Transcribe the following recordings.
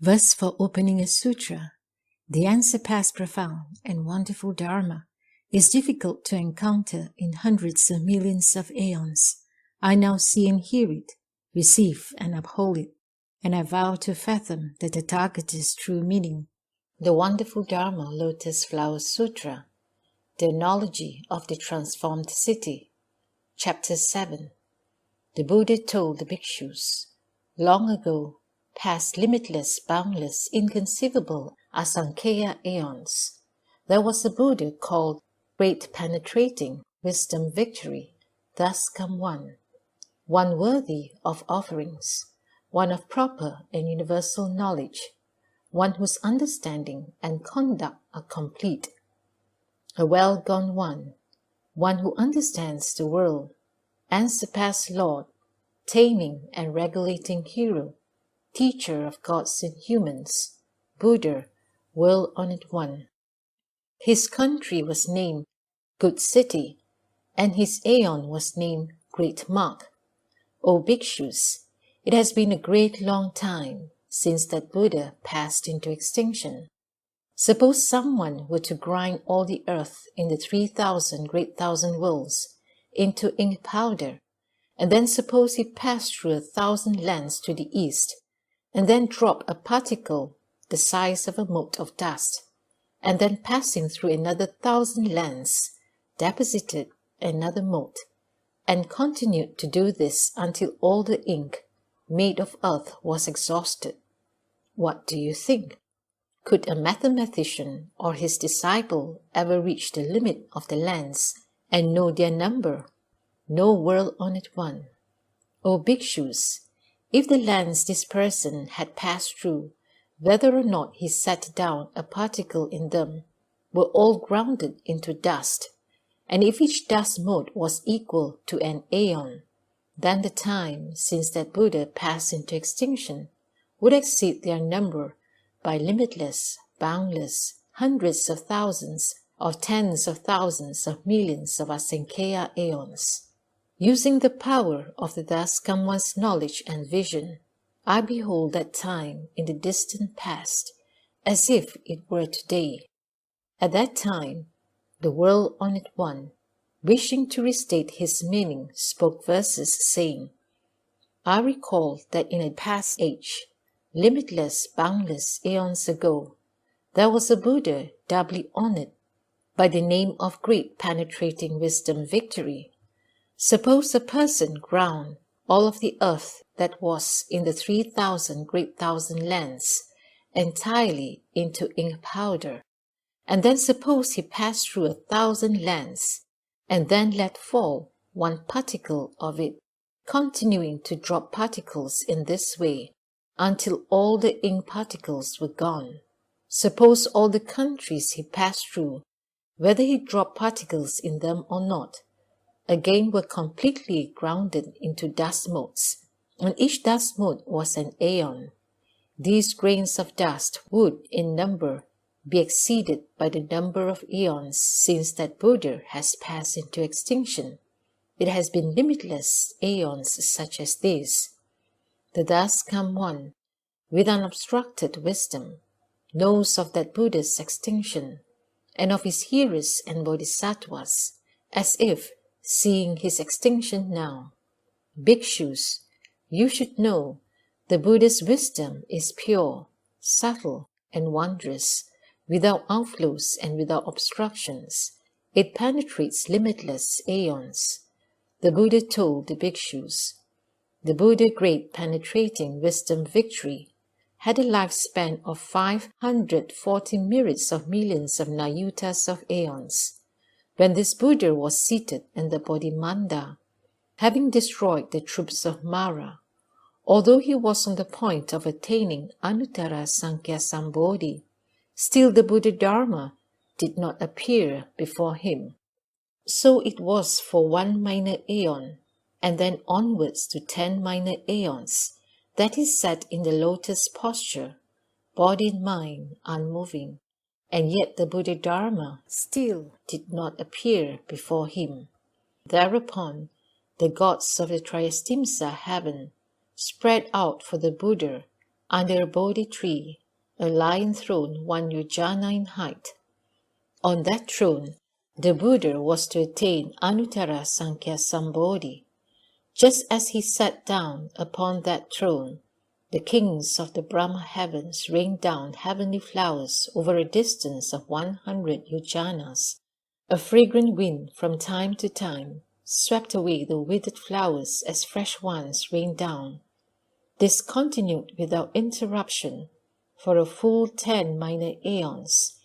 Thus, for opening a sutra, the unsurpassed profound and wonderful Dharma is difficult to encounter in hundreds of millions of aeons. I now see and hear it, receive and uphold it, and I vow to fathom the Tathagata's true meaning. The wonderful Dharma Lotus Flower Sutra, the Analogy of the Transformed City, Chapter 7. The Buddha told the bhikshus, long ago, past limitless, boundless, inconceivable asankhya aeons, there was a Buddha called Great Penetrating Wisdom Victory, thus come one worthy of offerings, one of proper and universal knowledge, one whose understanding and conduct are complete, a well-gone one who understands the world, unsurpassed Lord, taming and regulating hero, teacher of gods and humans, Buddha, world-honored one. His country was named Good City, and his aeon was named Great Mark. O bhikshus, it has been a great long time since that Buddha passed into extinction. Suppose someone were to grind all the earth in the 3,000 great thousand worlds into ink powder, and then suppose he passed through 1,000 lands to the east, and then drop a particle the size of a mote of dust, and then passing through another 1,000 lands, deposited another mote, and continued to do this until all the ink made of earth was exhausted. What do you think? Could a mathematician or his disciple ever reach the limit of the lands and know their number? No world-honored one. O bhikshus, if the lands this person had passed through, whether or not he set down a particle in them, were all grounded into dust, and if each dust mote was equal to an aeon, then the time since that Buddha passed into extinction would exceed their number by limitless, boundless, hundreds of thousands, of tens of thousands of millions of asankhya aeons. Using the power of the thus come one's knowledge and vision, I behold that time in the distant past, as if it were today. At that time, the world-honored one, wishing to restate his meaning, spoke verses saying, I recall that in a past age, limitless, boundless aeons ago, there was a Buddha doubly honored by the name of Great Penetrating Wisdom Victory. Suppose a person ground all of the earth that was in the 3,000 great thousand lands entirely into ink powder, and then suppose he passed through 1,000 lands, and then let fall one particle of it, continuing to drop particles in this way until all the ink particles were gone. Suppose all the countries he passed through, whether he dropped particles in them or not, again were completely grounded into dust motes, and each dust mote was an aeon. These grains of dust would, in number, be exceeded by the number of aeons since that Buddha has passed into extinction. It has been limitless aeons such as these. The thus come one, with unobstructed wisdom, knows of that Buddha's extinction, and of his hearers and bodhisattvas, as if seeing his extinction now. Bhikshus, you should know the Buddha's wisdom is pure, subtle, and wondrous, without outflows and without obstructions. It penetrates limitless aeons. The Buddha told the bhikshus, the Buddha Great Penetrating Wisdom Victory had a lifespan of 540 myriads of millions of nayutas of aeons. When this Buddha was seated in the Bodhimanda, having destroyed the troops of Mara, although he was on the point of attaining Anuttara Sankhya Sambodhi, still the Buddha Dharma did not appear before him. So it was for one minor aeon, and then onwards to 10 minor aeons, that he sat in the lotus posture, body and mind unmoving, and yet the Buddha Dharma still did not appear before him. Thereupon, the gods of the Triastimsa heaven spread out for the Buddha under a Bodhi tree, a lion throne 1 yojana in height. On that throne, the Buddha was to attain Anuttara Sankhya Sambodhi. Just as he sat down upon that throne, the kings of the Brahma heavens rained down heavenly flowers over a distance of 100 yojanas. A fragrant wind from time to time swept away the withered flowers as fresh ones rained down. This continued without interruption for a full 10 minor aeons,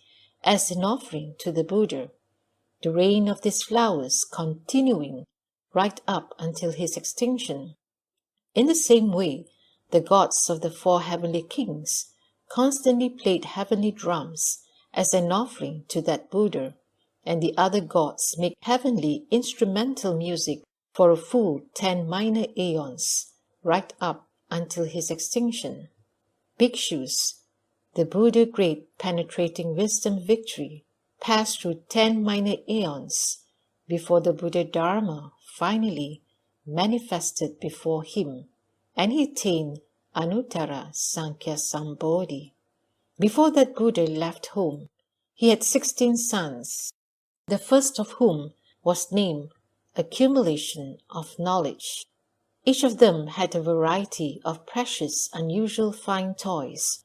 as an offering to the Buddha, the rain of these flowers continuing right up until his extinction. In the same way, the gods of the 4 heavenly kings constantly played heavenly drums as an offering to that Buddha, and the other gods make heavenly instrumental music for a full 10 minor aeons, right up until his extinction. Bhikshus, the Buddha great penetrating wisdom victory passed through 10 minor aeons before the Buddha Dharma finally manifested before him, and he attained Anuttara Sankhya Sambodhi. Before that Buddha left home, he had 16 sons, the first of whom was named Accumulation of Knowledge. Each of them had a variety of precious, unusual fine toys.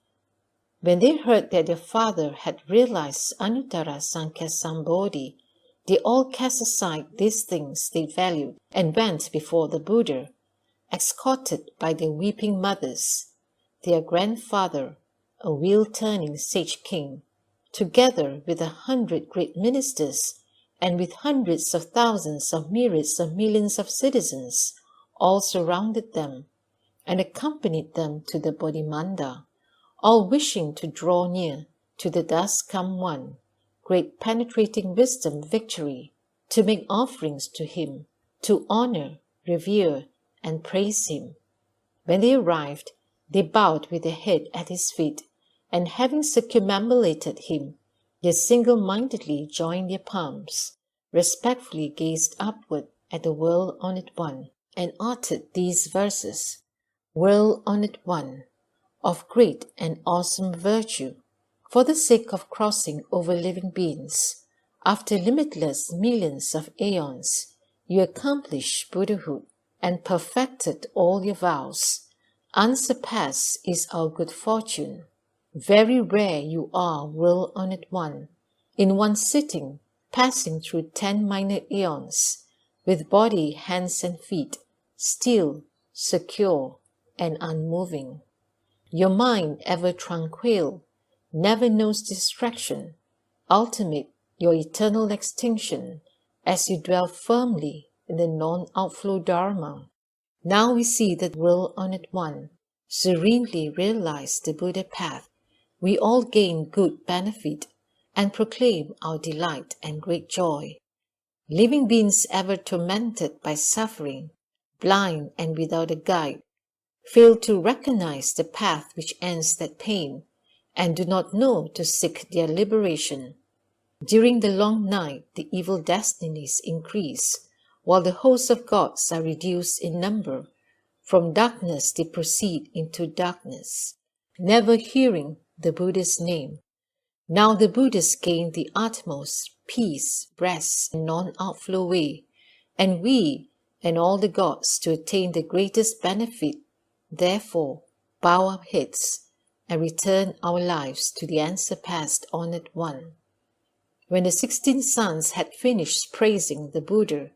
When they heard that their father had realized Anuttara Sankhya Sambodhi, they all cast aside these things they valued and went before the Buddha, escorted by their weeping mothers, their grandfather, a wheel-turning sage king, together with 100 great ministers, and with hundreds of thousands of myriads of millions of citizens, all surrounded them, and accompanied them to the Bodhimanda, all wishing to draw near to the thus come one, great penetrating wisdom victory, to make offerings to him, to honor, revere, and praise him. When they arrived, they bowed with their head at his feet, and having circumambulated him, they single-mindedly joined their palms, respectfully gazed upward at the world-honored one, and uttered these verses: World-honored one, of great and awesome virtue, for the sake of crossing over living beings, after limitless millions of aeons, you accomplished Buddhahood and perfected all your vows. Unsurpassed is our good fortune. Very rare you are, world-honored one, in one sitting, passing through 10 minor aeons, with body, hands, and feet, still, secure, and unmoving. Your mind ever tranquil, never knows distraction, ultimate your eternal extinction, as you dwell firmly in the non-outflow Dharma. Now we see that world-honored one serenely realize the Buddha path. We all gain good benefit and proclaim our delight and great joy. Living beings ever tormented by suffering, blind and without a guide, fail to recognize the path which ends that pain, and do not know to seek their liberation. During the long night, the evil destinies increase, while the hosts of gods are reduced in number. From darkness they proceed into darkness, never hearing the Buddha's name. Now the Buddhas gain the utmost peace, rest, and non-outflow way, and we and all the gods to attain the greatest benefit. Therefore, bow our heads and return our lives to the unsurpassed honored one. When the 16 sons had finished praising the Buddha,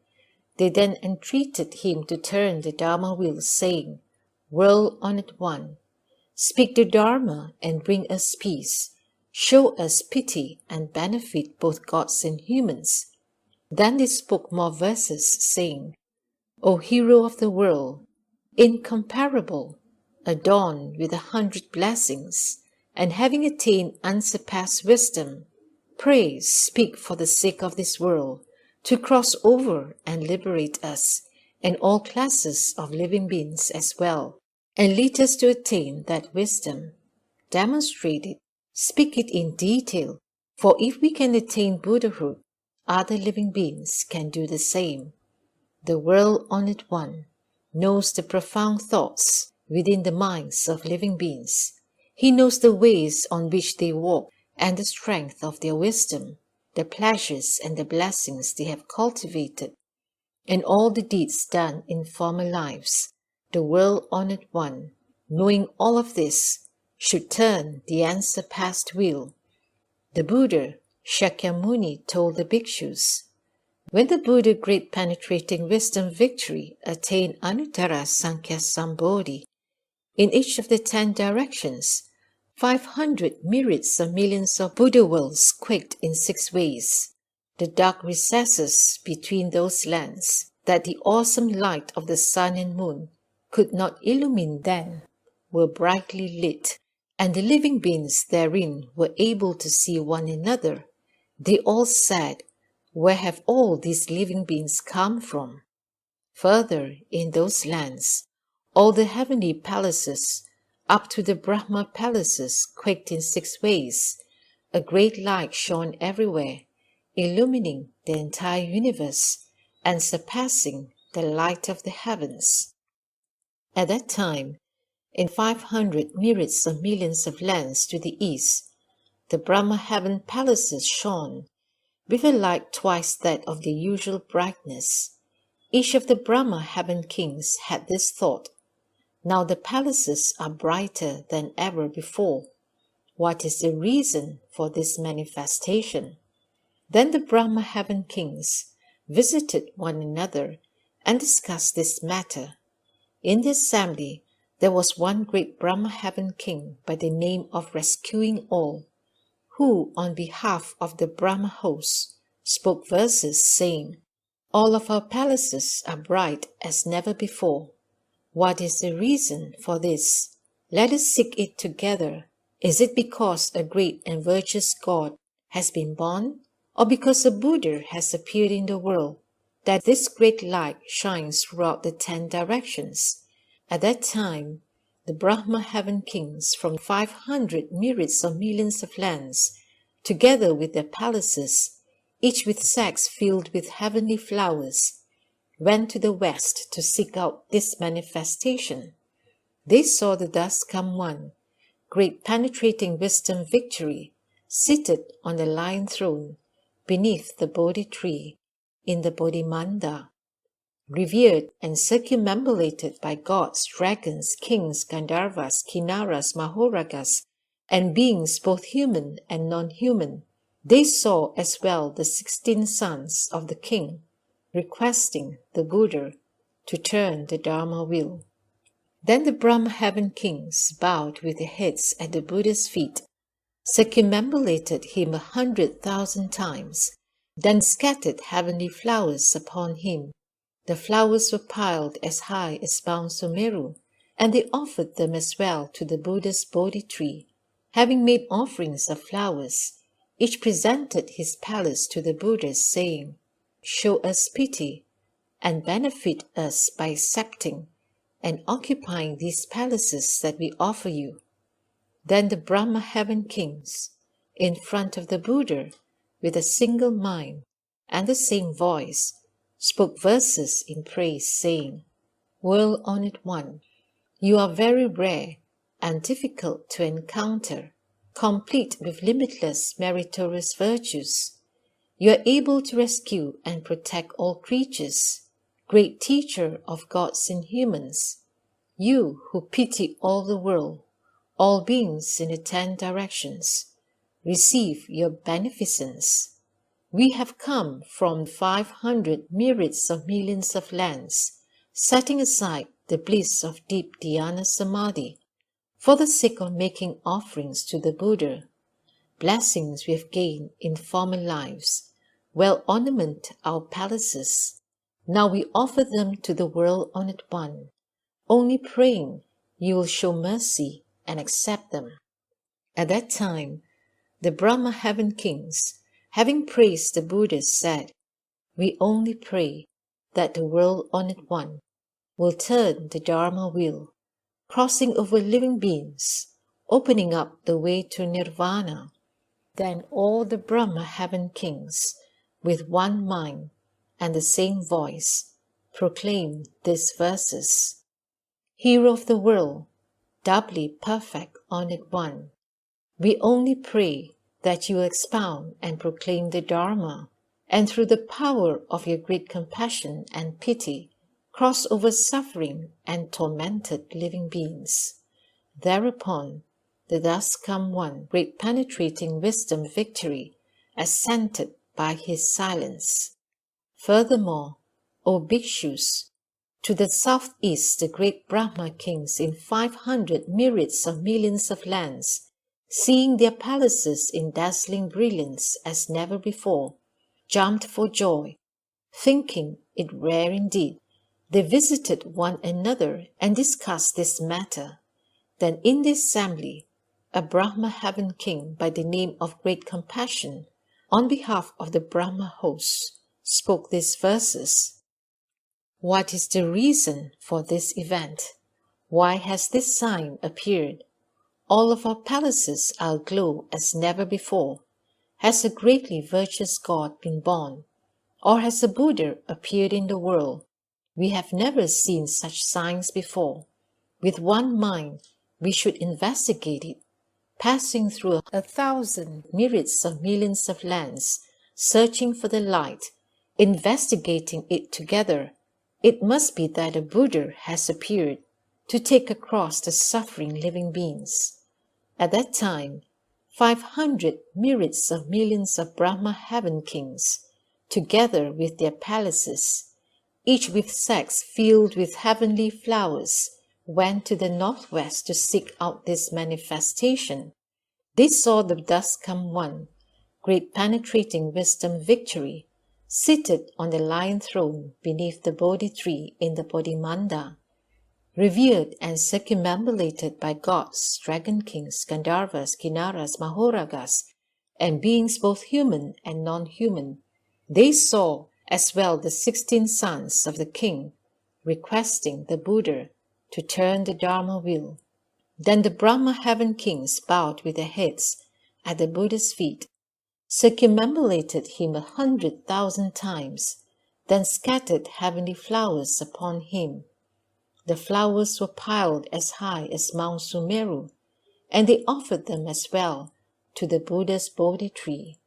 they then entreated him to turn the Dharma wheel, saying, World-honored one, speak the Dharma and bring us peace. Show us pity and benefit both gods and humans. Then they spoke more verses, saying, O hero of the world, incomparable, adorned with 100 blessings, and having attained unsurpassed wisdom, pray speak for the sake of this world, to cross over and liberate us, and all classes of living beings as well, and lead us to attain that wisdom. Demonstrate it, speak it in detail, for if we can attain Buddhahood, other living beings can do the same. The world-honored one knows the profound thoughts within the minds of living beings, He knows the ways on which they walk and the strength of their wisdom, the pleasures and the blessings they have cultivated, and all the deeds done in former lives. The world-honored one, knowing all of this, should turn the unsurpassed wheel. The Buddha, Shakyamuni, told the bhikshus, when the Buddha great penetrating wisdom victory attained Anuttara Sankhya Sambodhi, in each of the 10 directions, 500 myriads of millions of Buddha worlds quaked in 6 ways. The dark recesses between those lands that the awesome light of the sun and moon could not illumine then were brightly lit, and the living beings therein were able to see one another. They all said, where have all these living beings come from? Further, in those lands, all the heavenly palaces, up to the Brahma palaces, quaked in 6 ways. A great light shone everywhere, illumining the entire universe and surpassing the light of the heavens. At that time, in 500 myriads of millions of lands to the east, the Brahma heaven palaces shone, with a light twice that of the usual brightness. Each of the Brahma heaven kings had this thought, now the palaces are brighter than ever before. What is the reason for this manifestation? Then the Brahma heaven kings visited one another and discussed this matter. In the assembly, there was one great Brahma heaven king by the name of Rescuing All, who, on behalf of the Brahma host, spoke verses saying, all of our palaces are bright as never before. What is the reason for this? Let us seek it together. Is it because a great and virtuous God has been born, or because a Buddha has appeared in the world, that this great light shines throughout the 10 directions? At that time, the Brahma heaven kings from 500 myriads of millions of lands, together with their palaces, each with sacks filled with heavenly flowers, went to the west to seek out this manifestation. They saw the dust come one, great penetrating wisdom victory, seated on the lion throne, beneath the Bodhi tree, in the Bodhimanda, revered and circumambulated by gods, dragons, kings, Gandharvas, Kinnaras, Mahoragas, and beings both human and non-human. They saw as well the 16 sons of the king, requesting the Buddha to turn the Dharma wheel. Then the Brahma heaven kings bowed with their heads at the Buddha's feet, circumambulated him 100,000 times, then scattered heavenly flowers upon him. The flowers were piled as high as Mount Sumeru, and they offered them as well to the Buddha's Bodhi tree. Having made offerings of flowers, each presented his palace to the Buddha, saying, show us pity and benefit us by accepting and occupying these palaces that we offer you. Then the Brahma heaven kings, in front of the Buddha, with a single mind and the same voice, spoke verses in praise, saying, world-honored one, you are very rare and difficult to encounter, complete with limitless meritorious virtues. You are able to rescue and protect all creatures, great teacher of gods and humans. You who pity all the world, all beings in the 10 directions, receive your beneficence. We have come from 500 myriads of millions of lands, setting aside the bliss of deep dhyana samadhi, for the sake of making offerings to the Buddha. Blessings we have gained in former lives well ornament our palaces. Now we offer them to the world-honored one, only praying you will show mercy and accept them. At that time, the Brahma heaven kings, having praised the Buddha, said, we only pray that the world-honored one will turn the Dharma wheel, crossing over living beings, opening up the way to nirvana. Then all the Brahma heaven kings, with one mind and the same voice, proclaimed these verses. Hero of the world, doubly perfect Honored One, we only pray that you expound and proclaim the Dharma, and through the power of your great compassion and pity, cross over suffering and tormented living beings. Thereupon, the thus come One, great penetrating wisdom victory, assented by his silence. Furthermore, O bhikshus, to the southeast the great Brahma kings in 500 myriads of millions of lands, seeing their palaces in dazzling brilliance as never before, jumped for joy, thinking it rare indeed. They visited one another and discussed this matter. Then in the assembly, a Brahma heaven king by the name of Great Compassion, on behalf of the Brahma hosts, spoke these verses. What is the reason for this event? Why has this sign appeared? All of our palaces are aglow as never before. Has a greatly virtuous God been born? Or has a Buddha appeared in the world? We have never seen such signs before. With one mind, we should investigate it, passing through 1,000 myriads of millions of lands, searching for the light, investigating it together. It must be that a Buddha has appeared to take across the suffering living beings. At that time, 500 myriads of millions of Brahma heaven kings, together with their palaces, each with sacks filled with heavenly flowers, went to the northwest to seek out this manifestation. They saw the thus come One, great penetrating wisdom victory, seated on the lion throne beneath the Bodhi tree in the Bodhimanda, revered and circumambulated by gods, dragon kings, Gandharvas, Kinnaras, Mahoragas, and beings both human and non-human. They saw as well the 16 sons of the king, requesting the Buddha to turn the Dharma wheel. Then the Brahma heaven kings bowed with their heads at the Buddha's feet, circumambulated him 100,000 times, then scattered heavenly flowers upon him. The flowers were piled as high as Mount Sumeru, and they offered them as well to the Buddha's Bodhi tree.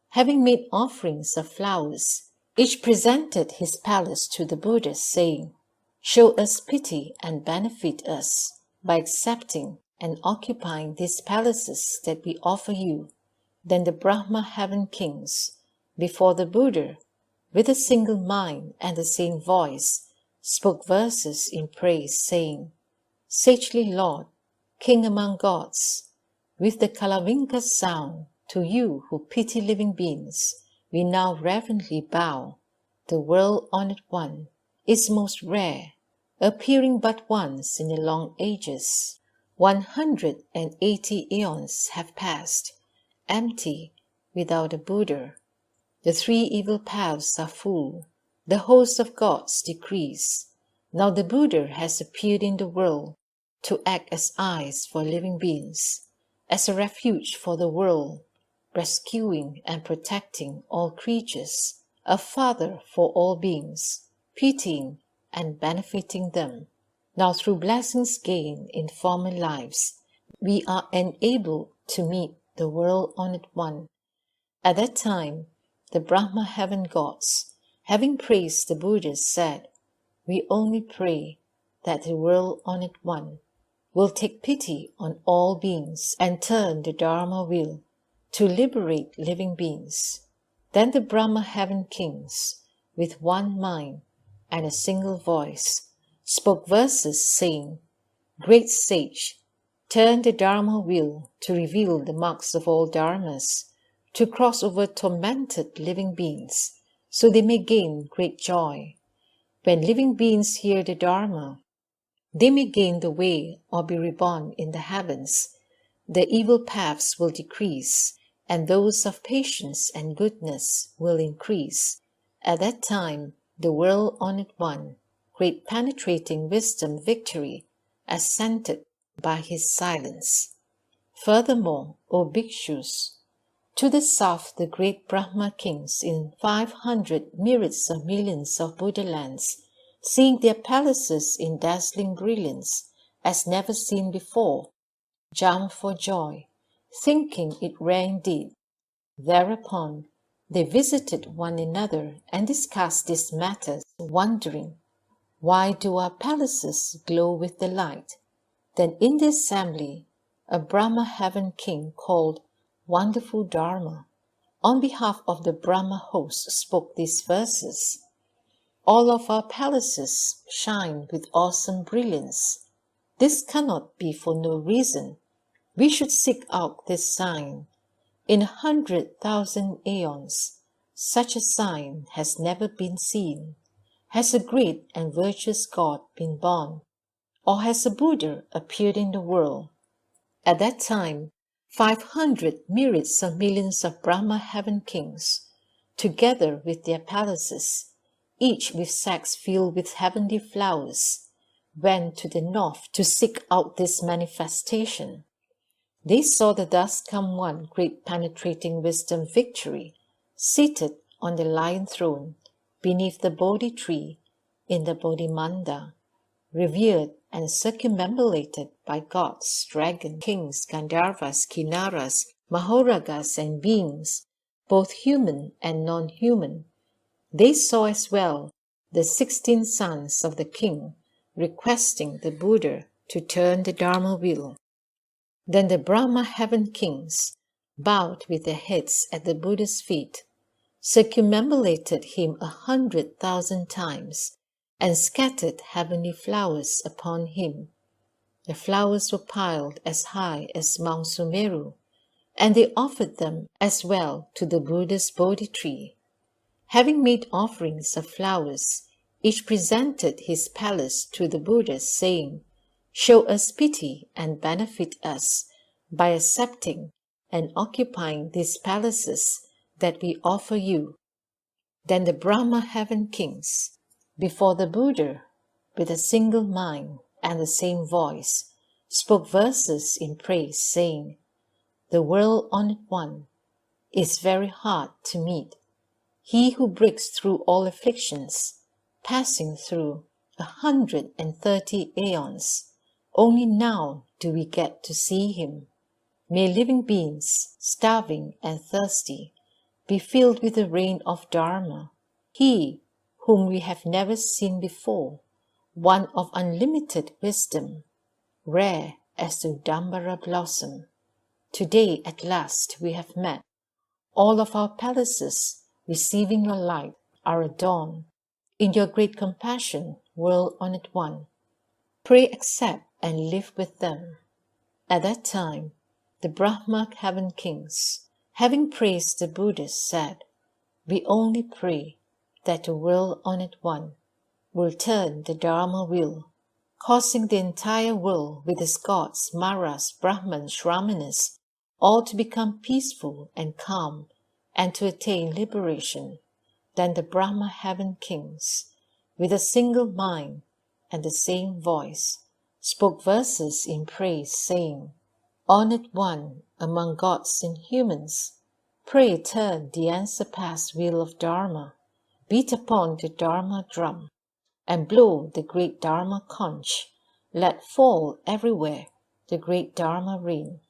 Having made offerings of flowers, each presented his palace to the Buddha, saying, "Show us pity and benefit us by accepting and occupying these palaces that we offer you." Then the Brahma heaven kings, before the Buddha, with a single mind and the same voice, spoke verses in praise, saying, "Sagely Lord, King among gods, with the Kalavinka sound, to you who pity living beings, we now reverently bow. The world-honored One is most rare, appearing but once in the long ages. 180 eons have passed, empty, without a Buddha. The 3 evil paths are full, the host of gods decrease. Now the Buddha has appeared in the world to act as eyes for living beings, as a refuge for the world, rescuing and protecting all creatures, a father for all beings, pitying and benefiting them. Now through blessings gained in former lives, we are enabled to meet the world-honored One. At that time, the Brahma heaven gods, having praised the Buddha, said, "We only pray that the world-honored One will take pity on all beings and turn the Dharma wheel to liberate living beings." Then the Brahma heaven kings, with one mind and a single voice, spoke verses saying, "Great sage, turn the Dharma wheel to reveal the marks of all Dharmas, to cross over tormented living beings, so they may gain great joy. When living beings hear the Dharma, they may gain the way or be reborn in the heavens. The evil paths will decrease, and those of patience and goodness will increase. At that time, the world-honored One, great penetrating wisdom victory, assented by his silence. Furthermore, O bhikshus, to the south the great Brahma kings in 500 myriads of millions of Buddha lands, seeing their palaces in dazzling brilliance, as never seen before, jumped for joy, thinking it rare indeed. Thereupon they visited one another and discussed these matters, wondering, why do our palaces glow with the light? Then in the assembly, a Brahma heaven king called Wonderful Dharma, on behalf of the Brahma host, spoke these verses. All of our palaces shine with awesome brilliance. This cannot be for no reason. We should seek out this sign. In 100,000 aeons, such a sign has never been seen. Has a great and virtuous God been born? Or has a Buddha appeared in the world? At that time, 500 myriads of millions of Brahma heaven kings, together with their palaces, each with sacks filled with heavenly flowers, went to the north to seek out this manifestation. They saw the thus come one great penetrating wisdom victory, seated on the lion throne, beneath the Bodhi tree, in the Bodhi Manda, revered and circumambulated by gods, dragons, kings, Gandharvas, Kinnaras, Mahoragas, and beings, both human and non-human. They saw as well the 16 sons of the king requesting the Buddha to turn the Dharma wheel. Then the Brahma heaven kings bowed with their heads at the Buddha's feet, circumambulated him 100,000 times, and scattered heavenly flowers upon him. The flowers were piled as high as Mount Sumeru, and they offered them as well to the Buddha's Bodhi tree. Having made offerings of flowers, each presented his palace to the Buddha, saying, "Show us pity and benefit us by accepting and occupying these palaces that we offer you." Then the Brahma heaven kings, before the Buddha, with a single mind and the same voice, spoke verses in praise, saying, "The world-honored one is very hard to meet. He who breaks through all afflictions, passing through 130 aeons, only now do we get to see him. May living beings, starving and thirsty, be filled with the rain of Dharma. He whom we have never seen before, one of unlimited wisdom, rare as the Udambara blossom. Today at last we have met. All of our palaces, receiving your light, are adorned. In your great compassion, world-honored one, pray accept and live with them." At that time, the Brahma heaven kings, having praised the Buddha, said, "We only pray that the world-honored one will turn the Dharma wheel, causing the entire world with its gods, Maras, Brahmans, Shramanas, all to become peaceful and calm, and to attain liberation." Then the Brahma heaven kings, with a single mind and the same voice, spoke verses in praise, saying, "Honored one among gods and humans, pray turn the unsurpassed wheel of Dharma, beat upon the Dharma drum, and blow the great Dharma conch, let fall everywhere the great Dharma rain,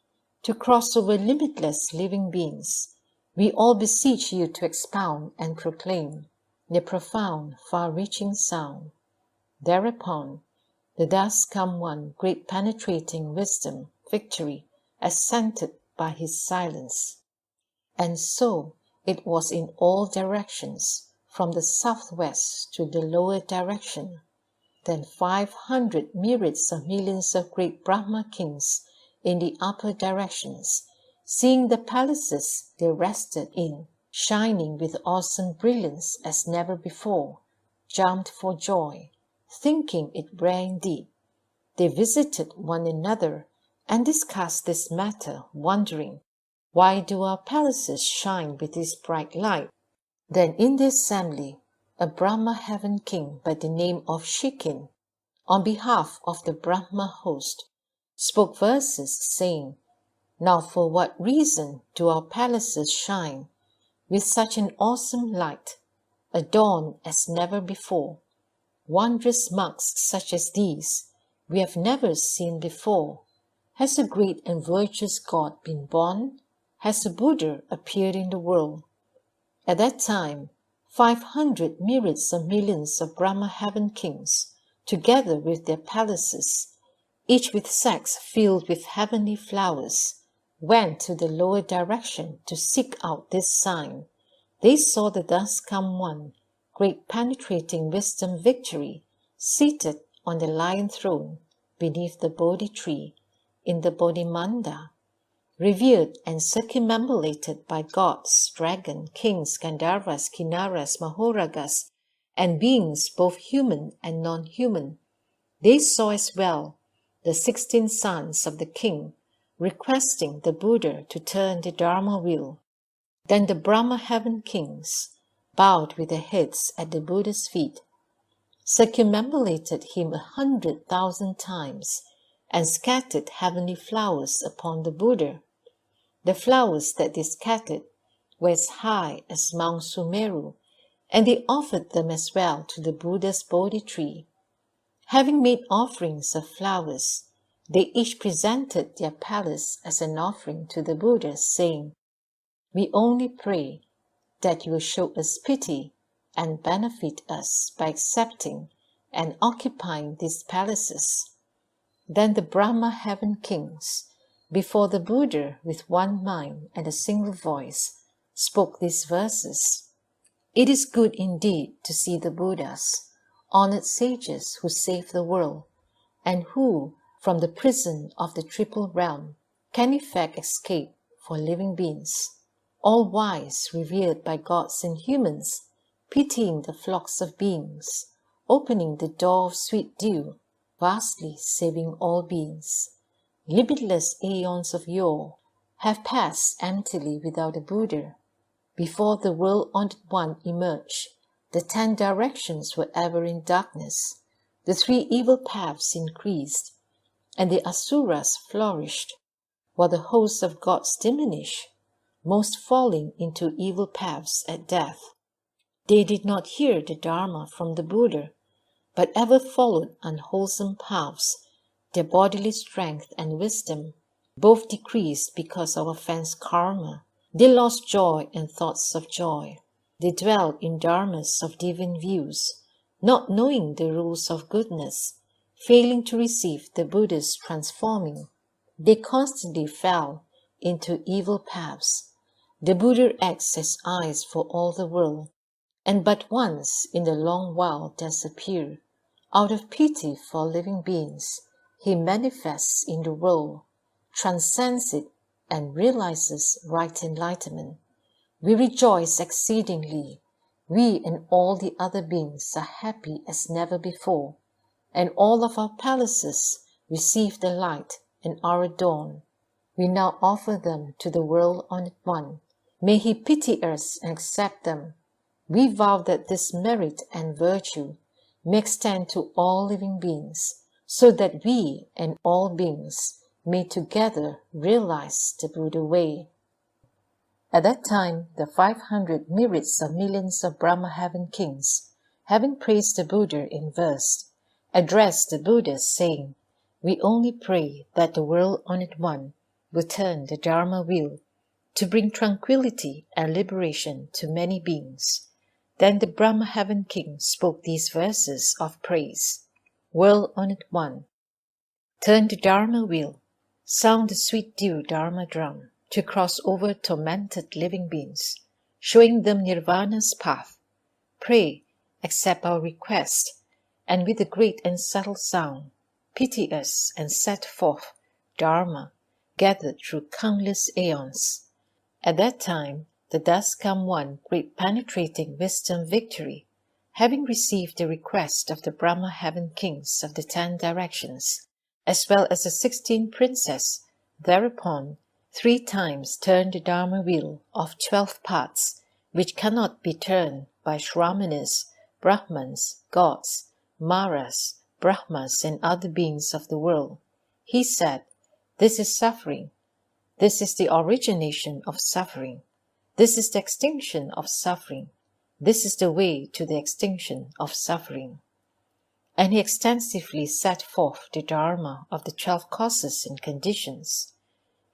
to cross over limitless living beings. We all beseech you to expound and proclaim the profound, far-reaching sound." Thereupon, the thus come one great penetrating wisdom, victory, assented by his silence. And so it was in all directions, from the southwest to the lower direction. Then 500 myriads of millions of great Brahma kings in the upper directions, seeing the palaces they rested in, shining with awesome brilliance as never before, jumped for joy, thinking it rare indeed. They visited one another and discussed this matter, wondering, why do our palaces shine with this bright light? Then in the assembly, a Brahma heaven king by the name of Shikin, on behalf of the Brahma host, spoke verses saying, "Now for what reason do our palaces shine with such an awesome light, adorned as never before? Wondrous marks such as these we have never seen before. Has a great and virtuous God been born? Has a Buddha appeared in the world? At that time, 500 myriads of millions of Brahma heaven kings, together with their palaces, each with sacks filled with heavenly flowers, went to the lower direction to seek out this sign. They saw the thus come one, great penetrating wisdom victory, seated on the lion throne beneath the Bodhi tree in the Bodhimanda, revered and circumambulated by gods, dragons, kings, Gandharvas, Kinnaras, Mahoragas, and beings both human and non-human. They saw as well the 16 sons of the king requesting the Buddha to turn the Dharma wheel. Then the Brahma heaven kings bowed with their heads at the Buddha's feet, circumambulated him 100,000 times, and scattered heavenly flowers upon the Buddha. The flowers that they scattered were as high as Mount Sumeru, and they offered them as well to the Buddha's Bodhi tree. Having made offerings of flowers, they each presented their palace as an offering to the Buddha, saying, "We only pray that you will show us pity and benefit us by accepting and occupying these palaces." Then the Brahma heaven kings, before the Buddha with one mind and a single voice, spoke these verses. It is good indeed to see the Buddhas, honored sages who save the world, and who, from the prison of the triple realm, can effect escape for living beings, all wise, revered by gods and humans, pitying the flocks of beings, opening the door of sweet dew, vastly saving all beings. Limitless aeons of yore have passed emptily without a Buddha. Before the world-honored one emerged, the 10 directions were ever in darkness, the 3 evil paths increased, and the asuras flourished, while the hosts of gods diminished, most falling into evil paths at death. They did not hear the Dharma from the Buddha, but ever followed unwholesome paths. Their bodily strength and wisdom both decreased because of offense karma. They lost joy and thoughts of joy. They dwelt in dharmas of divine views, not knowing the rules of goodness, failing to receive the Buddha's transforming. They constantly fell into evil paths. The Buddha acts as eyes for all the world, and but once in the long while does appear. Out of pity for living beings, he manifests in the world, transcends it, and realizes right enlightenment. We rejoice exceedingly. We and all the other beings are happy as never before, and all of our palaces receive the light and are adorned. We now offer them to the world-honored one. May he pity us and accept them. We vow that this merit and virtue may extend to all living beings, so that we and all beings may together realize the Buddha way. At that time, the 500 myriads of millions of Brahma heaven kings, having praised the Buddha in verse, addressed the Buddha, saying, "We only pray that the world-honored one will turn the Dharma wheel to bring tranquility and liberation to many beings." Then the Brahma heaven king spoke these verses of praise. World-honored one, turn the Dharma wheel, sound the sweet dew Dharma drum, to cross over tormented living beings, showing them Nirvana's path. Pray, accept our request, and with a great and subtle sound, pity us and set forth Dharma, gathered through countless aeons. At that time, the thus come one great penetrating wisdom victory, having received the request of the Brahma heaven kings of the 10 directions, as well as the 16 princes, thereupon 3 times turned the Dharma wheel of 12 parts, which cannot be turned by Shramanas, Brahmans, gods, Maras, Brahmas, and other beings of the world. He said, "This is suffering. This is the origination of suffering. This is the extinction of suffering. This is the way to the extinction of suffering." and he extensively set forth the Dharma of the 12 causes and conditions.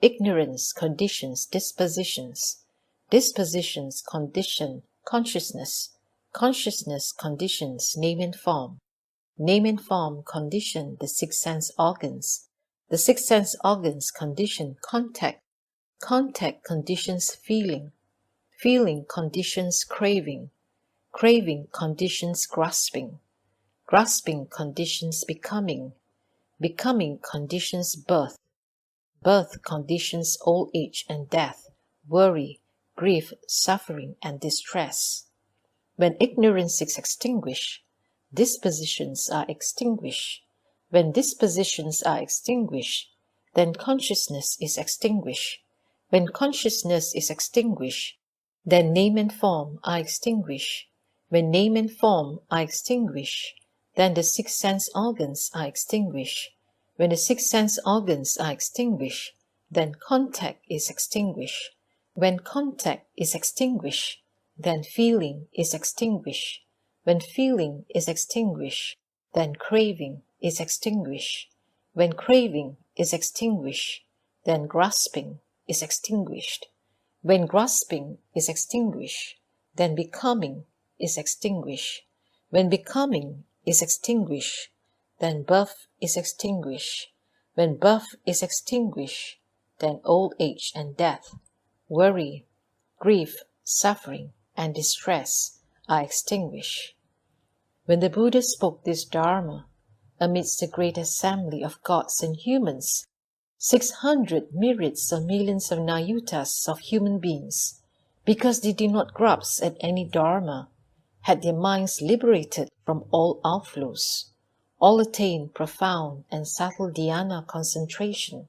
Ignorance conditions dispositions, dispositions condition consciousness, consciousness conditions name and form condition the 6 sense organs, the 6 sense organs condition contact, contact conditions feeling, feeling conditions craving, craving conditions grasping, grasping conditions becoming, becoming conditions birth, birth conditions old age and death, worry, grief, suffering, and distress. When ignorance is extinguished, dispositions are extinguished. When dispositions are extinguished, then consciousness is extinguished. When consciousness is extinguished, then name and form are extinguished. When name and form are extinguished, then the 6 sense organs are extinguished. When the 6 sense organs are extinguished, then contact is extinguished. When contact is extinguished, then feeling is extinguished. When feeling is extinguished, then craving is extinguished. When craving is extinguished, then grasping is extinguished. When grasping is extinguished, then becoming is extinguished. When becoming is extinguished, then birth is extinguished. When birth is extinguished, then old age and death, worry, grief, suffering, and distress are extinguished. When the Buddha spoke this Dharma, amidst the great assembly of gods and humans, 600 myriads of millions of nayutas of human beings, because they did not grasp at any Dharma, had their minds liberated from all outflows, all attained profound and subtle dhyana concentration,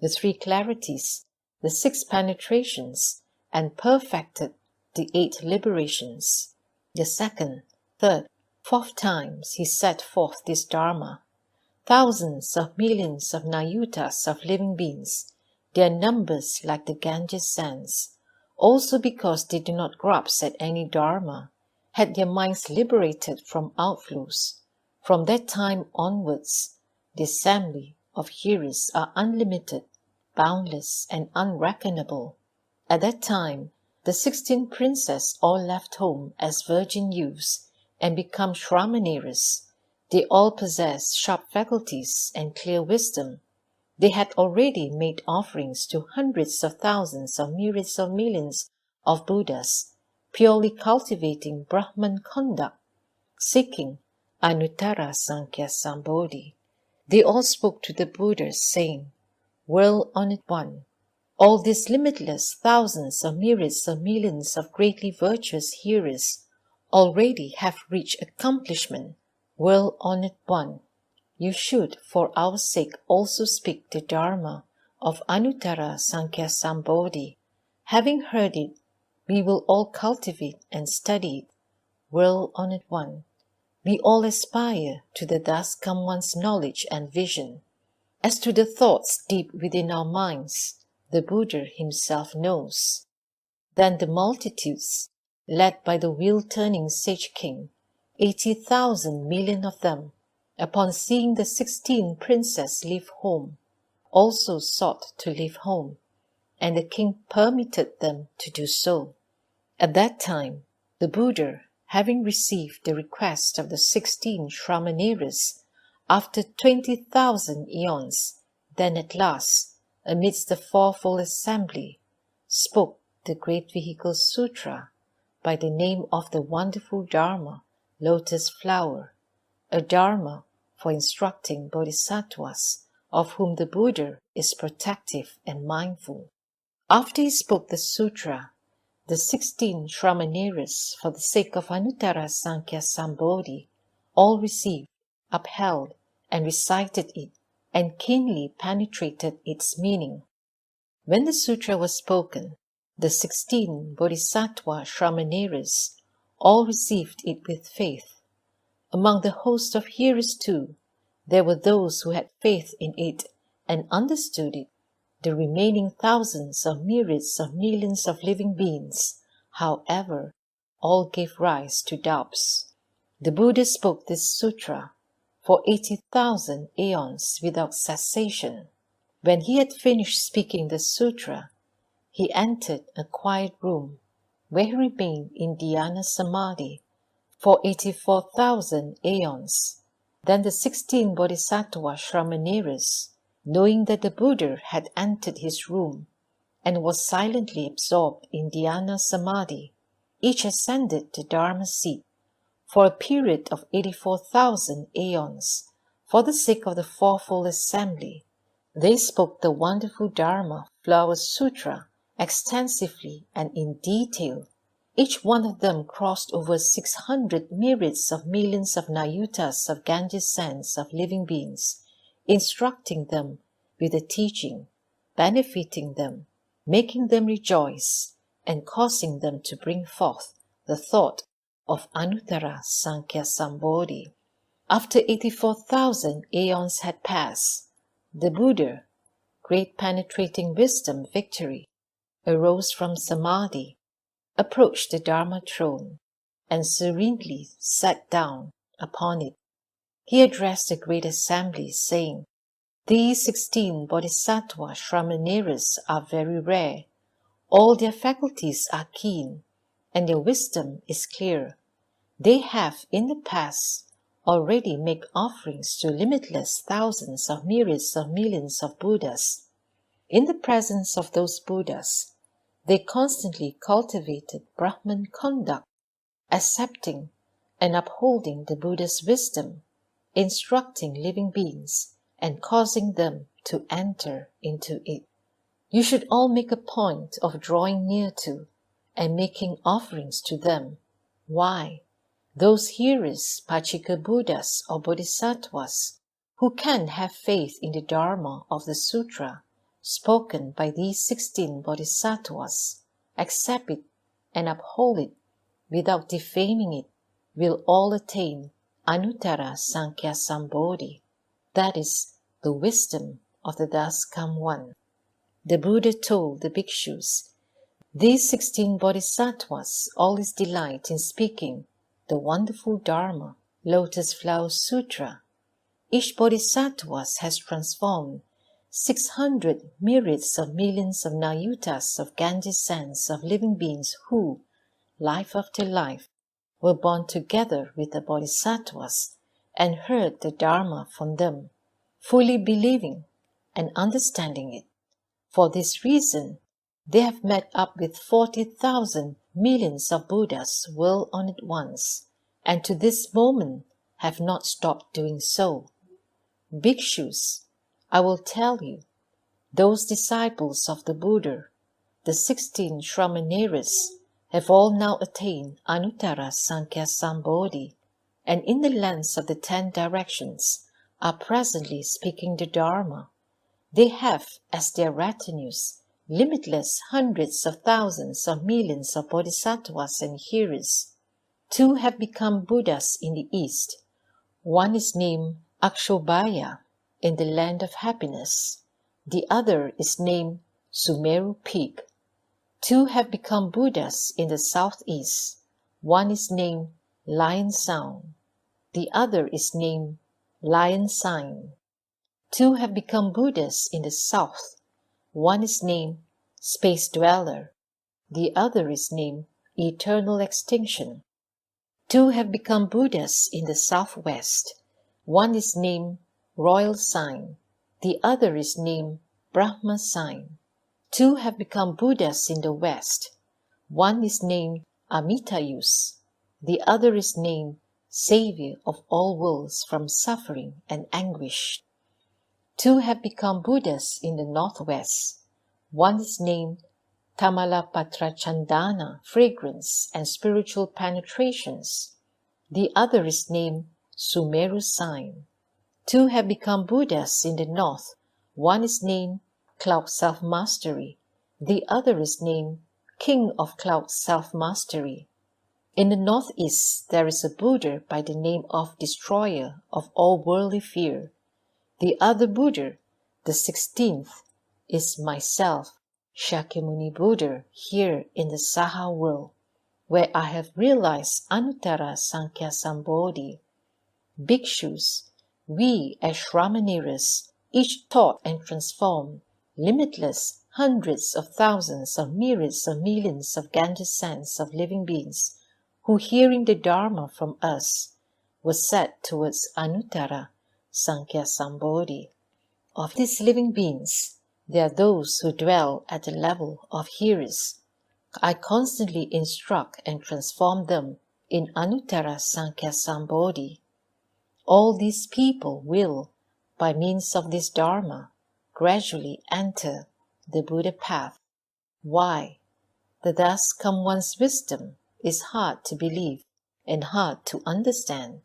the 3 clarities, the 6 penetrations, and perfected the 8 liberations. The 2nd, 3rd, 4th times he set forth this Dharma. Thousands of millions of nayutas of living beings, their numbers like the Ganges sands, also because they do not grasp at any Dharma, had their minds liberated from outflows. From that time onwards, the assembly of hearers are unlimited, boundless, and unreckonable. At that time, the 16 princes all left home as virgin youths and become Shramaneras. They all possessed sharp faculties and clear wisdom. They had already made offerings to hundreds of thousands of myriads of millions of Buddhas, purely cultivating Brahman conduct, seeking Anuttara Sankhya Sambodhi. They all spoke to the Buddhas, saying, "World-honored one, all these limitless thousands of myriads of millions of greatly virtuous hearers already have reached accomplishment. World-honored one, you should for our sake also speak the Dharma of Anuttara Sankhya Sambodhi. Having heard it, we will all cultivate and study it. World-honored one, we all aspire to the thus come one's knowledge and vision. As to the thoughts deep within our minds, the Buddha himself knows." Then the multitudes, led by the wheel-turning Sage King, 80,000 million of them, upon seeing the 16 princes leave home, also sought to leave home, and the king permitted them to do so. At that time, the Buddha, having received the request of the 16 Shramaneras, after 20,000 eons, then at last, amidst the fourfold assembly, spoke the great vehicle Sutra by the name of the wonderful Dharma, Lotus flower, a Dharma for instructing bodhisattvas, of whom the Buddha is protective and mindful. After he spoke the Sutra, the 16 Shramaneras, for the sake of Anuttara Sankhya Sambodhi, all received, upheld, and recited it, and keenly penetrated its meaning. When the Sutra was spoken, the 16 Bodhisattva Shramaneras all received it with faith. Among the host of hearers too, there were those who had faith in it and understood it. The remaining thousands of myriads of millions of living beings, however, all gave rise to doubts. The Buddha spoke this sutra, for 80,000 aeons without cessation. When he had finished speaking the sutra, he entered a quiet room where he remained in dhyana samadhi for 84,000 aeons. Then the 16 bodhisattva Shramaneras, knowing that the Buddha had entered his room and was silently absorbed in dhyana samadhi, each ascended the Dharma seat for a period of 84,000 aeons for the sake of the Fourfold Assembly. They spoke the wonderful Dharma Flower Sutra extensively and in detail. Each one of them crossed over 600 myriads of millions of nayutas of Ganges sands of living beings, instructing them with the teaching, benefiting them, making them rejoice, and causing them to bring forth the thought of Anuttara Sankhya Sambodhi. After 84,000 aeons had passed, the Buddha, great penetrating wisdom victory, arose from samadhi, approached the Dharma throne, and serenely sat down upon it. He addressed the great assembly, saying, "These 16 bodhisattva Shramaneras are very rare. All their faculties are keen, and their wisdom is clear. They have in the past already made offerings to limitless thousands of myriads of millions of Buddhas. In the presence of those Buddhas, they constantly cultivated Brahman conduct, accepting and upholding the Buddha's wisdom, instructing living beings, and causing them to enter into it. You should all make a point of drawing near to and making offerings to them. Why? Those hearers, Pachika Buddhas or Bodhisattvas, who can have faith in the Dharma of the Sutra spoken by these 16 Bodhisattvas, accept it and uphold it without defaming it, will all attain Anuttara Sankhya Sambodhi, that is, the wisdom of the thus come one." The Buddha told the bhikshus, "These 16 Bodhisattvas always delight in speaking the wonderful Dharma, Lotus Flower Sutra. Each Bodhisattva has transformed 600 myriads of millions of nayutas of Ganges sands of living beings who, life after life, were born together with the Bodhisattvas and heard the Dharma from them, fully believing and understanding it. For this reason, they have met up with 40,000 millions of Buddhas world on at once, and to this moment have not stopped doing so. Bhikshus, I will tell you, those disciples of the Buddha, the 16 Shramaneras, have all now attained Anuttara Sankhya Sambodhi, and in the lands of the 10 directions are presently speaking the Dharma. They have as their retinues limitless hundreds of thousands of millions of bodhisattvas and hearers. 2 have become Buddhas in the East. One is named Akshobhaya in the land of happiness. The other is named Sumeru Peak. 2 have become Buddhas in the southeast. One is named Lion Sound. The other is named Lion Sign. 2 have become Buddhas in the south. One is named Space Dweller. The other is named Eternal Extinction. 2 have become Buddhas in the southwest. One is named Royal Sign. The other is named Brahma Sign. 2 have become Buddhas in the west. One is named Amitayus. The other is named Savior of all worlds from suffering and anguish. 2 have become Buddhas in the northwest. One is named Tamalapatra Chandana, fragrance and spiritual penetrations. The other is named Sumeru Sign. 2 have become Buddhas in the north. One is named Cloud Self-Mastery. The other is named King of Cloud Self-Mastery. In the northeast there is a Buddha by the name of Destroyer of all worldly fear. The other Buddha, the 16th, is myself, Shakyamuni Buddha, here in the Saha world, where I have realized Anuttara Sankhya Sambodhi. Bhikshus, we as Shramaniras, each taught and transformed, limitless hundreds of thousands of myriads of millions of Ganges of living beings, who hearing the Dharma from us, were set towards Anuttara Sankhya Sambodhi. Of these living beings, there are those who dwell at the level of hearers. I constantly instruct and transform them in Anuttara Sankhya Sambodhi. All these people will, by means of this Dharma, gradually enter the Buddha path. Why? The thus come one's wisdom is hard to believe and hard to understand.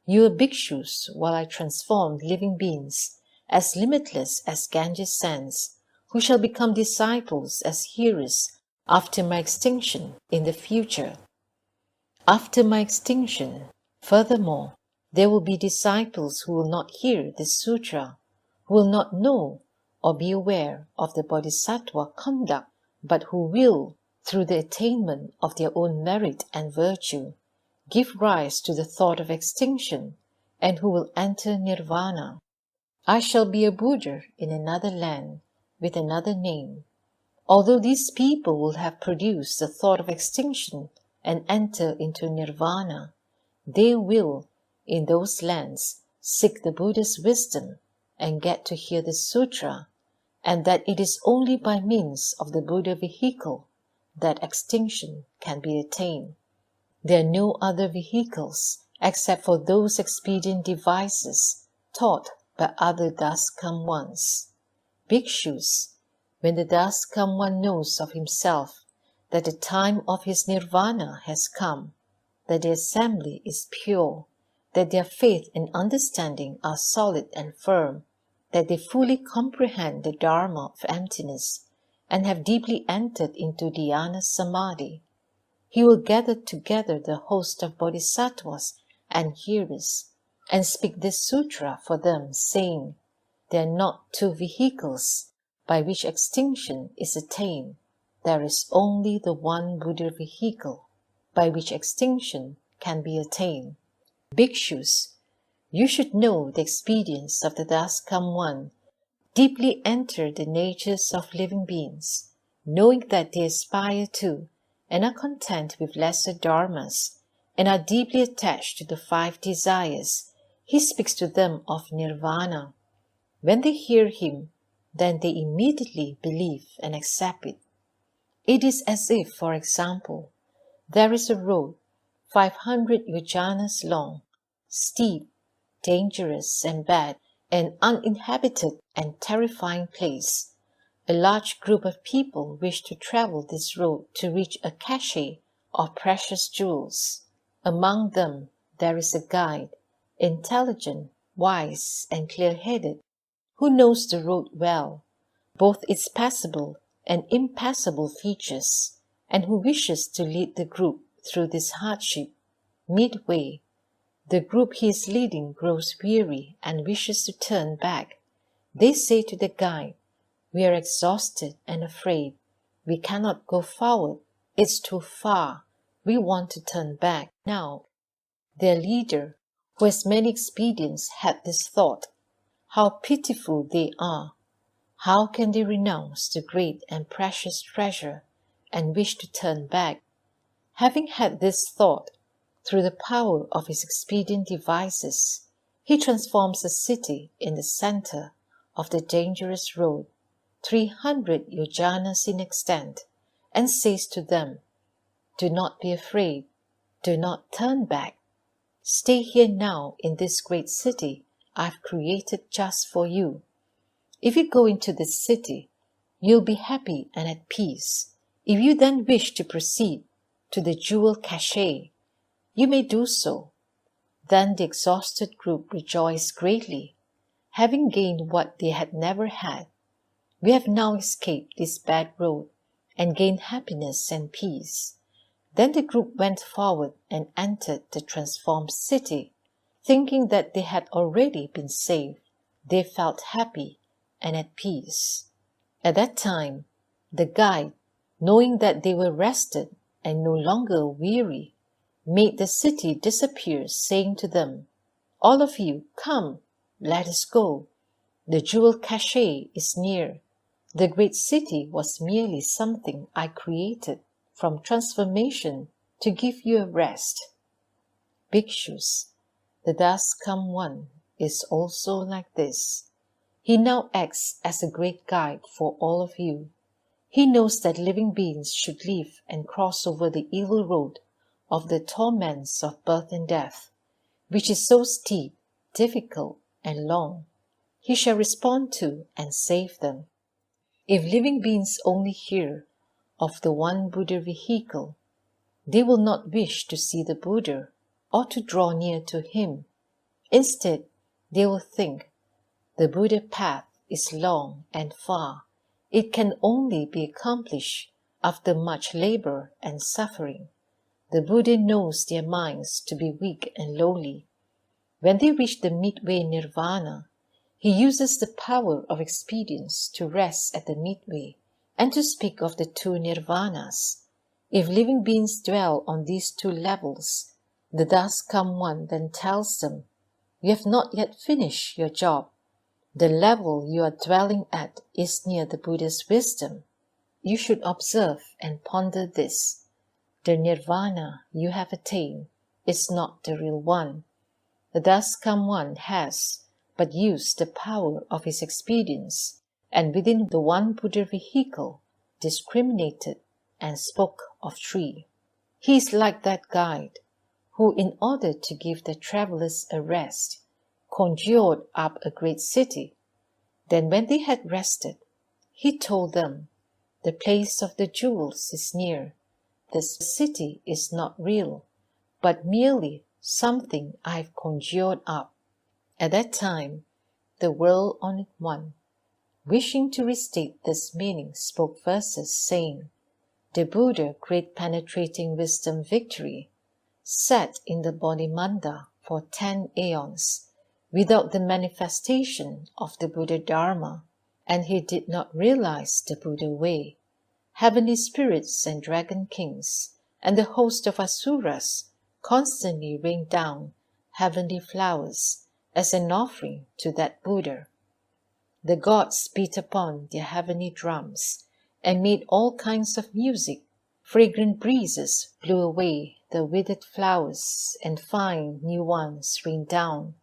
You are bhikshus, while I transform living beings as limitless as Ganges sands, who shall become disciples as hearers after my extinction in the future. After my extinction, furthermore, there will be disciples who will not hear this sutra, who will not know or be aware of the bodhisattva conduct, but who will, through the attainment of their own merit and virtue, give rise to the thought of extinction, and who will enter nirvana. I shall be a Buddha in another land with another name. Although these people will have produced the thought of extinction and enter into nirvana, they will, in those lands, seek the Buddha's wisdom and get to hear the sutra, and that it is only by means of the Buddha vehicle that extinction can be attained. There are no other vehicles except for those expedient devices taught by other thus come ones. Bhikshus, when the thus come one knows of himself that the time of his nirvana has come, that the assembly is pure, that their faith and understanding are solid and firm, that they fully comprehend the Dharma of emptiness and have deeply entered into dhyana samadhi, he will gather together the host of bodhisattvas and hearers and speak this sutra for them, saying, there are not two vehicles by which extinction is attained. There is only the one Buddha vehicle by which extinction can be attained. Bhikshus, you should know the expedience of the thus come one, deeply enter the natures of living beings, knowing that they aspire to and are content with lesser dharmas, and are deeply attached to the five desires. He speaks to them of nirvana. When they hear him, then they immediately believe and accept it. It is as if, for example, there is a road 500 yojanas long, steep, dangerous and bad, an uninhabited and terrifying place. A large group of people wish to travel this road to reach a cache of precious jewels. Among them there is a guide, intelligent, wise, and clear-headed, who knows the road well, both its passable and impassable features, and who wishes to lead the group through this hardship. Midway, the group he is leading grows weary and wishes to turn back. They say to the guide, we are exhausted and afraid. We cannot go forward. It's too far. We want to turn back now. Their leader, who has many experience, had this thought. How pitiful they are! How can they renounce the great and precious treasure and wish to turn back? Having had this thought, through the power of his expedient devices, he transforms a city in the center of the dangerous road, 300 yojanas in extent, and says to them, do not be afraid, do not turn back. Stay here now in this great city I've created just for you. If you go into this city, you'll be happy and at peace. If you then wish to proceed to the jewel cache, you may do so. Then the exhausted group rejoiced greatly, having gained what they had never had. We have now escaped this bad road and gained happiness and peace. Then the group went forward and entered the transformed city, thinking that they had already been saved. They felt happy and at peace. At that time, the guide, knowing that they were rested and no longer weary, made the city disappear, saying to them, All of you, come, let us go. The jewel cache is near. The great city was merely something I created from transformation to give you a rest. Bhikshus, the thus come one is also like this. He now acts as a great guide for all of you. He knows that living beings should live and cross over the evil road of the torments of birth and death, which is so steep, difficult, and long. He shall respond to and save them. If living beings only hear of the one Buddha vehicle, they will not wish to see the Buddha or to draw near to him. Instead, they will think, the Buddha path is long and far. It can only be accomplished after much labor and suffering. The Buddha knows their minds to be weak and lowly. When they reach the midway nirvana, he uses the power of experience to rest at the midway and to speak of the two nirvanas. If living beings dwell on these two levels, the thus come one then tells them, you have not yet finished your job. The level you are dwelling at is near the Buddha's wisdom. You should observe and ponder this. The nirvana you have attained is not the real one. The thus come one has but used the power of his experience, and within the one Buddha vehicle discriminated and spoke of three. He is like that guide, who in order to give the travelers a rest, conjured up a great city. Then when they had rested, he told them, the place of the jewels is near. This city is not real, but merely something I have conjured up. At that time, the World-Honored One, wishing to restate this meaning, spoke verses saying, the Buddha, great penetrating wisdom victory, sat in the Bodhimanda for 10 aeons without the manifestation of the Buddha Dharma, and he did not realize the Buddha way. Heavenly spirits and dragon kings and the host of asuras constantly rained down heavenly flowers as an offering to that Buddha. The gods beat upon their heavenly drums and made all kinds of music. Fragrant breezes blew away the withered flowers, and fine new ones rained down.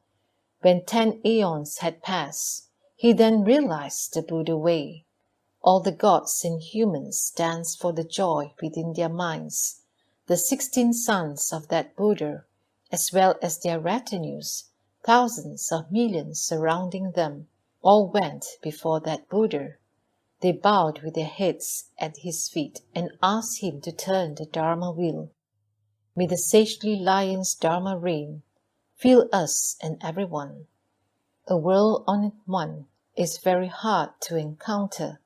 When 10 aeons had passed, he then realized the Buddha way. All the gods and humans danced for the joy within their minds. The 16 sons of that Buddha, as well as their retinues, thousands of millions surrounding them, all went before that Buddha. They bowed with their heads at his feet and asked him to turn the Dharma wheel. May the sagely lion's Dharma reign, fill us and everyone. A World-Honored One is very hard to encounter,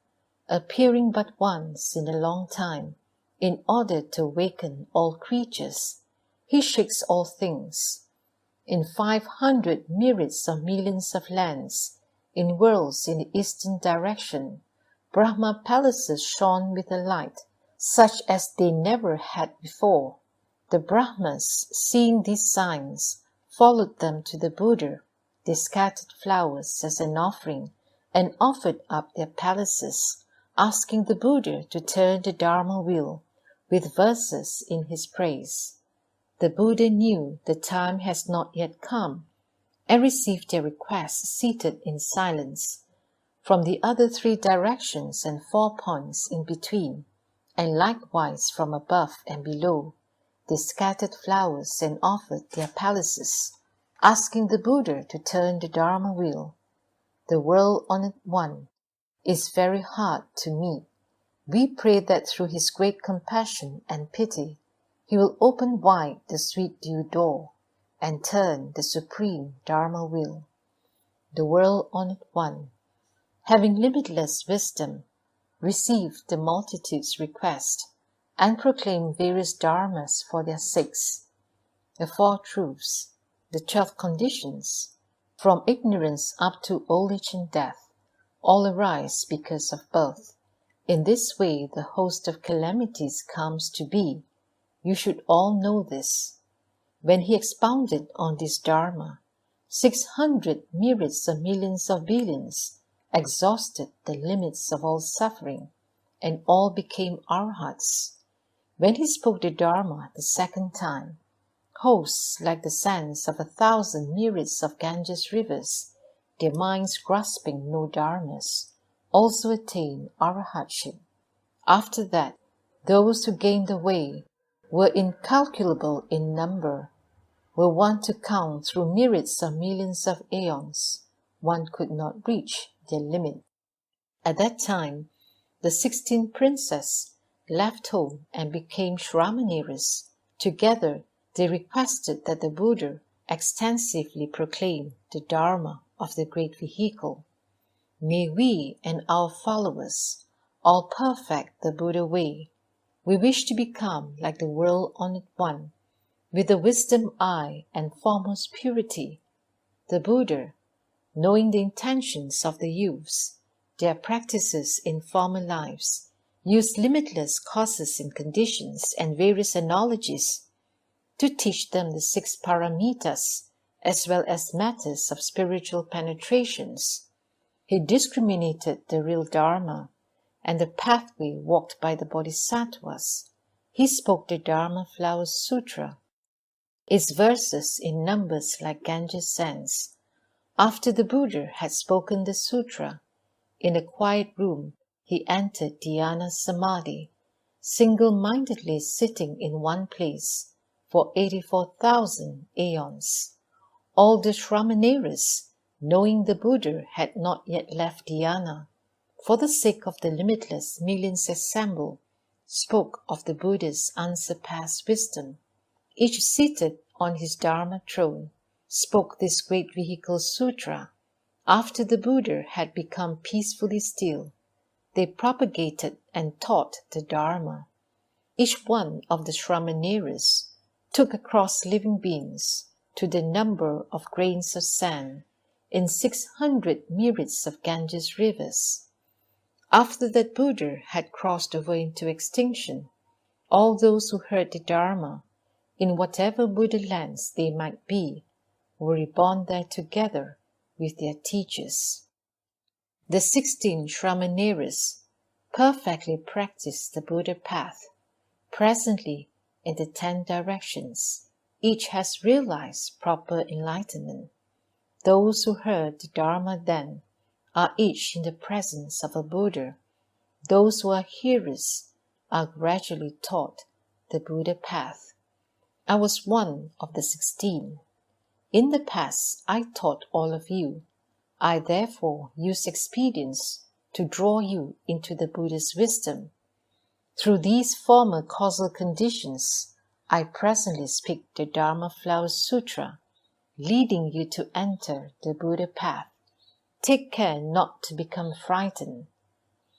appearing but once in a long time, in order to awaken all creatures. He shakes all things. In 500 myriads of millions of lands, in worlds in the eastern direction, Brahma palaces shone with a light, such as they never had before. The Brahmas, seeing these signs, followed them to the Buddha. They scattered flowers as an offering and offered up their palaces, asking the Buddha to turn the Dharma wheel, with verses in his praise. The Buddha knew the time has not yet come, and received their requests seated in silence. From the other 3 directions and 4 points in between, and likewise from above and below, they scattered flowers and offered their palaces, asking the Buddha to turn the Dharma wheel. The World-Honored One is very hard to meet. We pray that through his great compassion and pity, he will open wide the sweet dew door and turn the supreme Dharma wheel. The World-Honored One, having limitless wisdom, received the multitude's request and proclaimed various dharmas for their sakes. The 4 truths, the 12 conditions, from ignorance up to old age and death, all arise because of birth. In this way the host of calamities comes to be. You should all know this. When he expounded on this Dharma, 600 myriads of millions of billions exhausted the limits of all suffering, and all became arhats. When he spoke the Dharma the second time, hosts like the sands of 1,000 myriads of Ganges rivers, their minds grasping no dharmas, also attained arahatship. After that, those who gained the way were incalculable in number, were one to count through myriads of millions of aeons. One could not reach their limit. At that time, the 16 princes left home and became Shramaniris. Together, they requested that the Buddha extensively proclaim the Dharma of the great vehicle. May we and our followers all perfect the Buddha way. We wish to become like the world-honored one, with the wisdom eye and foremost purity. The Buddha, knowing the intentions of the youths, their practices in former lives, used limitless causes and conditions and various analogies to teach them the 6 paramitas as well as matters of spiritual penetrations. He discriminated the real Dharma and the pathway walked by the Bodhisattvas. He spoke the Dharma Flower Sutra, its verses in numbers like Ganges sands. After the Buddha had spoken the sutra, in a quiet room he entered dhyana samadhi, single-mindedly sitting in one place for 84,000 aeons. All the Shramaniris, knowing the Buddha had not yet left dhyana, for the sake of the limitless millions assembled, spoke of the Buddha's unsurpassed wisdom. Each seated on his Dharma throne spoke this great vehicle sutra. After the Buddha had become peacefully still, they propagated and taught the Dharma. Each one of the Shramaniris took across living beings to the number of grains of sand in 600 myriads of Ganges rivers. After that Buddha had crossed over into extinction, all those who heard the Dharma, in whatever Buddha lands they might be, were reborn there together with their teachers. The 16 Shramaniris perfectly practiced the Buddha path. Presently, in the 10 directions, each has realized proper enlightenment. Those who heard the Dharma then are each in the presence of a Buddha. Those who are hearers are gradually taught the Buddha path. I was one of the 16. In the past, I taught all of you. I therefore use expedients to draw you into the Buddha's wisdom. Through these former causal conditions, I presently speak the Dharma Flower Sutra, leading you to enter the Buddha path. Take care not to become frightened.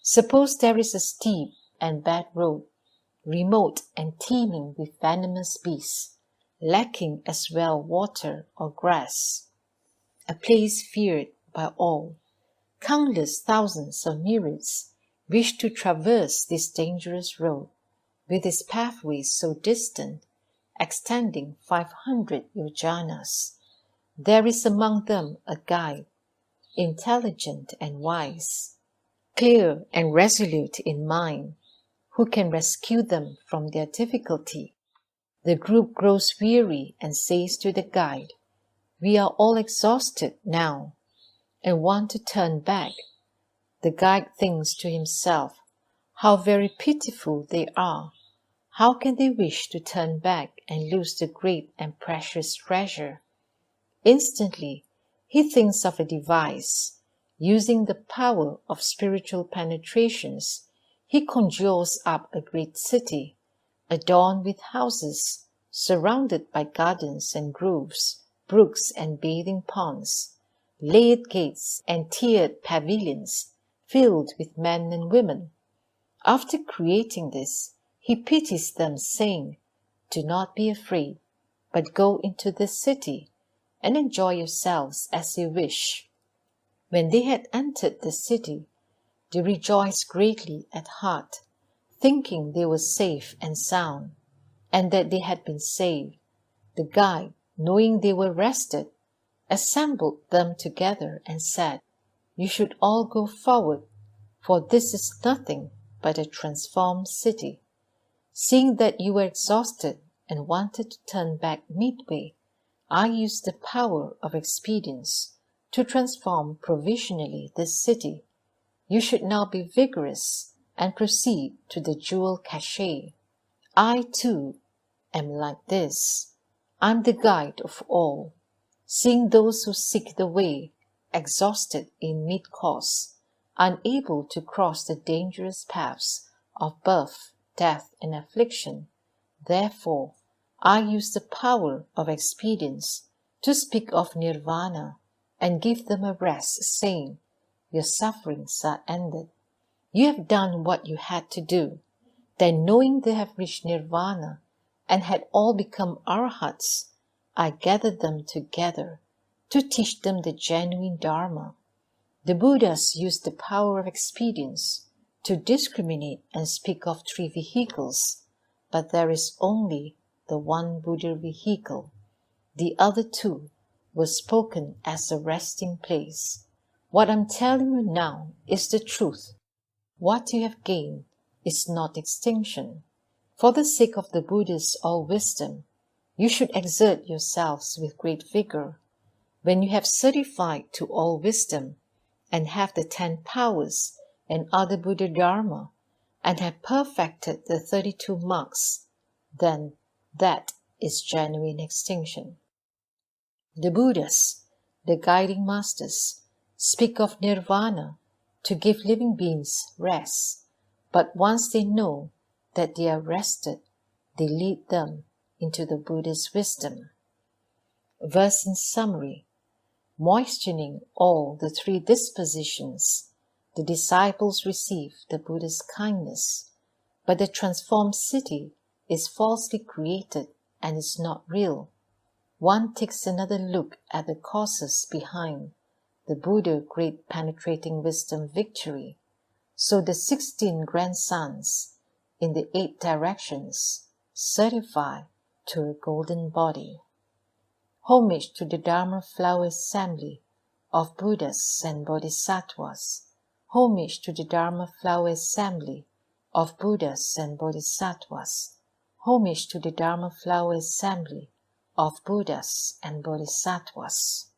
Suppose there is a steep and bad road, remote and teeming with venomous beasts, lacking as well water or grass, a place feared by all. Countless thousands of myriads wish to traverse this dangerous road, with its pathways so distant, extending 500 yojanas. There is among them a guide, intelligent and wise, clear and resolute in mind, who can rescue them from their difficulty. The group grows weary and says to the guide, "We are all exhausted now, and want to turn back." The guide thinks to himself, "How very pitiful they are! How can they wish to turn back and lose the great and precious treasure?" Instantly, he thinks of a device. Using the power of spiritual penetrations, he conjures up a great city, adorned with houses, surrounded by gardens and groves, brooks and bathing ponds, laid gates and tiered pavilions, filled with men and women. After creating this, he pities them, saying, "Do not be afraid, but go into this city, and enjoy yourselves as you wish." When they had entered the city, they rejoiced greatly at heart, thinking they were safe and sound, and that they had been saved. The guide, knowing they were rested, assembled them together and said, "You should all go forward, for this is nothing but a transformed city." Seeing that you were exhausted and wanted to turn back midway, I used the power of expedience to transform provisionally this city. You should now be vigorous and proceed to the jewel cache. I, too, am like this. I'm the guide of all. Seeing those who seek the way, exhausted in mid-course, unable to cross the dangerous paths of birth, death, and affliction, therefore, I use the power of expedience to speak of nirvana and give them a rest, saying, "Your sufferings are ended. You have done what you had to do." Then, knowing they have reached nirvana and had all become arhats, I gathered them together to teach them the genuine Dharma. The Buddhas used the power of expedience to discriminate and speak of three vehicles, but there is only the one Buddha vehicle. The other two were spoken as a resting place. What I'm telling you now is the truth. What you have gained is not extinction. For the sake of the Buddha's all wisdom, you should exert yourselves with great vigor. When you have certified to all wisdom, and have the 10 powers and other Buddha Dharma, and have perfected the 32 marks, then that is genuine extinction. The Buddhas, the guiding masters, speak of nirvana to give living beings rest, but once they know that they are rested, they lead them into the Buddha's wisdom. Verse in summary: moistening all the three dispositions, the disciples receive the Buddha's kindness, but the transformed city is falsely created and is not real. One takes another look at the causes behind the Buddha great penetrating wisdom victory. So the 16 grandsons in the 8 directions certify to a golden body. Homage to the Dharma flower assembly of Buddhas and Bodhisattvas. Homage to the Dharma flower assembly of Buddhas and Bodhisattvas. Homage to the Dharma flower assembly of Buddhas and Bodhisattvas.